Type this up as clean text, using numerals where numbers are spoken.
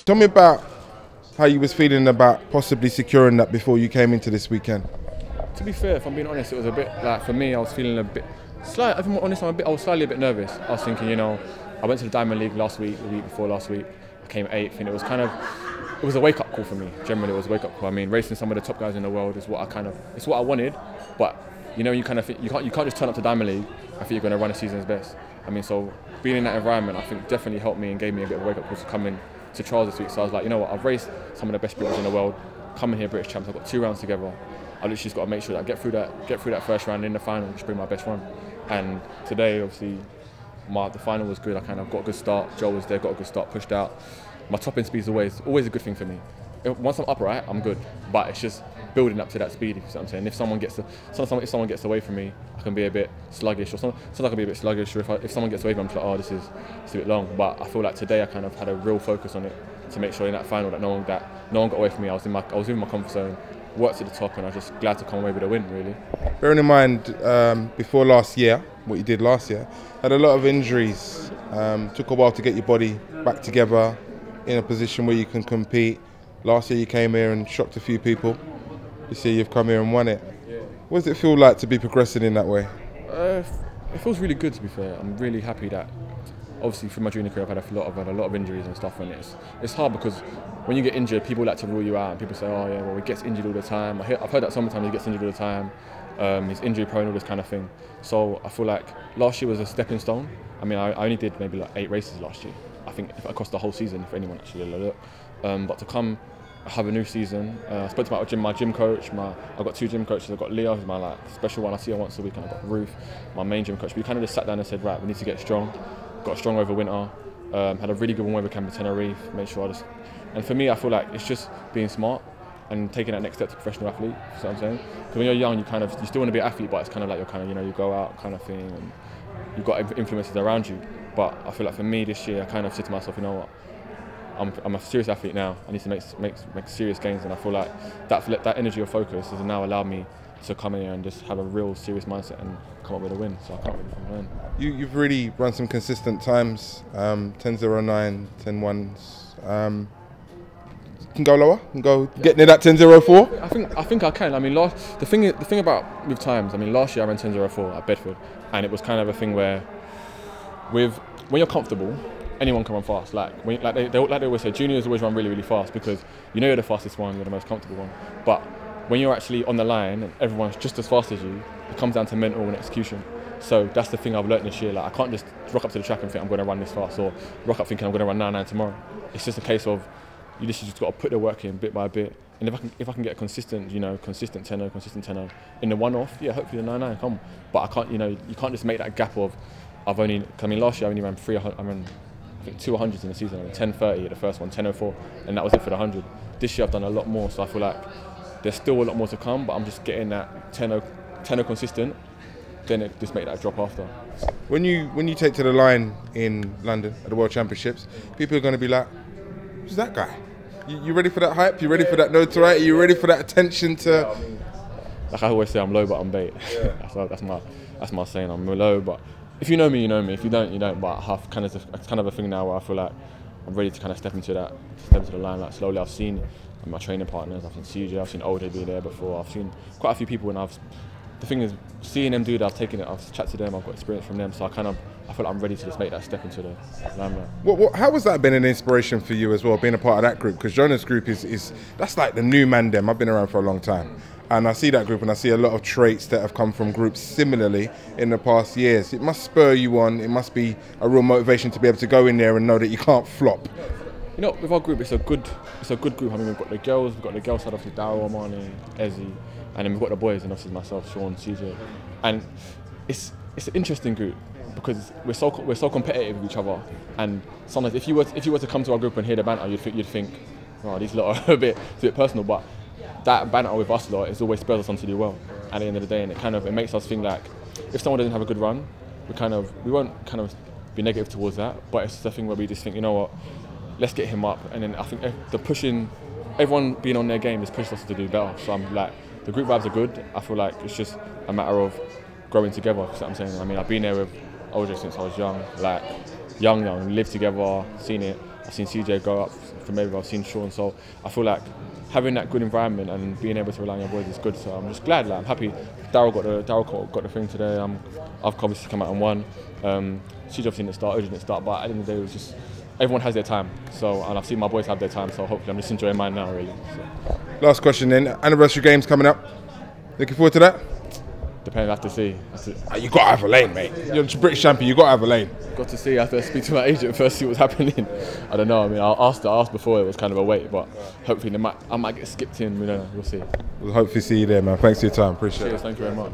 Tell me about how you was feeling about possibly securing that before you came into this weekend. To be fair, if I'm being honest, it was a bit like, for me, I was feeling a bit, if I'm honest, I was slightly a bit nervous. I was thinking, you know, I went to the Diamond League last week, the week before last week, I came 8th, and it was kind of, it was a wake-up call for me. Generally, it was a wake-up call. I mean, racing some of the top guys in the world is what it's what I wanted, but you know, you kind of think, you can't just turn up to Diamond League and think you're going to run a season's best. I mean, so being in that environment, I think definitely helped me and gave me a bit of a wake-up call to come in to trials this week. So I was like, you know what, I've raced some of the best sprinters in the world, coming here British champs, I've got 2 rounds together. I literally just got to make sure that I get through that first round in the final, just bring my best run. And today, obviously, the final was good. I kind of got a good start. Joe was there, got a good start, pushed out. My top end speed is always a good thing for me. Once I'm upright, I'm good. But it's just building up to that speed, if you see what I'm saying. If someone gets away from me, I can be a bit sluggish, or sometimes I can be a bit sluggish. Or if someone gets away from me, I'm just like, oh, this is a bit long. But I feel like today I kind of had a real focus on it to make sure in that final that no one got away from me. I was in my comfort zone, worked to the top, and I was just glad to come away with a win, really. Bearing in mind, before last year, what you did last year, had a lot of injuries. Took a while to get your body back together in a position where you can compete. Last year you came here and shocked a few people. This year you've come here and won it. Yeah. What does it feel like to be progressing in that way? It feels really good, to be fair. I'm really happy that, obviously, through my junior career, I've had a lot of injuries and stuff, and it's hard because when you get injured, people like to rule you out, and people say, oh yeah, well, he gets injured all the time. I've heard that sometimes he gets injured all the time. He's injury prone, all this kind of thing. So I feel like last year was a stepping stone. I mean, I only did maybe like 8 races last year. I think across the whole season, if anyone actually look. But to come have a new season, I spoke to my gym coach. I've got 2 gym coaches. I've got Leah, who's my special one. I see her once a week, and I've got Ruth, my main gym coach. We kind of just sat down and said, right, we need to get strong. Got strong over winter. Had a really good weather camp in Tenerife. Made sure and for me, I feel like it's just being smart and taking that next step to professional athlete. You know what I'm saying? Because when you're young, you still want to be an athlete, but it's kind of like you go out kind of thing, and you've got influences around you. But I feel like for me this year, I kind of said to myself, you know what, I'm a serious athlete now. I need to make serious gains, and I feel like that energy or focus has now allowed me to come in here and just have a real serious mindset and come up with a win. So I can't really complain. You've really run some consistent times, 10.09, 10.1s. Can go lower, can go get near that 10.04. I think I can. I mean, the thing about with times. I mean, last year I ran 10.04 at Bedford, and it was kind of a thing where, when you're comfortable, anyone can run fast. Like they always say, juniors always run really, really fast because you know you're the fastest one, you're the most comfortable one. But when you're actually on the line and everyone's just as fast as you, it comes down to mental and execution. So that's the thing I've learned this year. Like I can't just rock up to the track and think I'm going to run this fast, or rock up thinking I'm going to run 9.9 tomorrow. It's just a case of you just got to put the work in bit by bit. And if I can get a consistent 10.0 in the one-off, yeah, hopefully the 9.9 come. But I can't, you can't just make that gap of last year I only ran 300. I ran I think 2 100s in the season. I ran 10.30 at the first one, 10.04, and that was it for the 100. This year I've done a lot more, so I feel like there's still a lot more to come. But I'm just getting that 10.0 consistent. Then it just make that drop after. When you take to the line in London at the World Championships, people are going to be like, who's that guy? You ready for that hype? You ready for that notoriety? You ready for that attention to? Yeah, I mean, like I always say, I'm low but I'm bait. Yeah. that's my saying. I'm low, but if you know me, you know me. If you don't, you don't. But I have kind of a thing now where I feel like I'm ready to kind of step into the line like slowly. I've seen my training partners. I've seen CJ. I've seen Older be there before. I've seen quite a few people, and the thing is, seeing them do that, I've taken it. I've chatted to them. I've got experience from them, so I feel like I'm ready to just make that step into the limelight. How has that been an inspiration for you as well, being a part of that group? Because Jonah's group that's like the new man dem. I've been around for a long time, and I see that group, and I see a lot of traits that have come from groups similarly in the past years. It must spur you on. It must be a real motivation to be able to go in there and know that you can't flop. You know, with our group, it's a good group. I mean, we've got the girls side, obviously Daryl, Armani, Ezzy, and then we've got the boys, and obviously myself, Sean, CJ, and it's an interesting group because we're so competitive with each other. And sometimes if you were to come to our group and hear the banter, you'd think, oh, these lot are a bit personal. But that banter with us lot is always spurs us on to do well at the end of the day, and it makes us think like if someone doesn't have a good run, we won't kind of be negative towards that. But it's the thing where we just think, you know what, let's get him up. And then I think the pushing, everyone being on their game has pushed us to do better. So I'm like, the group vibes are good. I feel like it's just a matter of growing together. You know what I'm saying? I mean, I've been there with OJ since I was young, lived together, seen it. I've seen CJ go up from everywhere. I've seen Sean. So I feel like having that good environment and being able to rely on your boys is good. So I'm just glad. Like, I'm happy. Daryl got the thing today. I've obviously come out and won. CJ obviously didn't start. Oji didn't start. But at the end of the day, it was just everyone has their time. So, and I've seen my boys have their time. So hopefully, I'm just enjoying mine now, really. So. Last question then. Anniversary games coming up. Looking forward to that? Depends, I have to see. You got to have a lane, mate. You're the British champion, you got to have a lane. Got to see. I have to speak to my agent first, see what's happening. I don't know. I mean, I asked before, it was kind of a wait, but hopefully I might get skipped in. We don't know. We'll see. We'll hopefully see you there, man. Thanks for your time. Appreciate it. Thank you very much.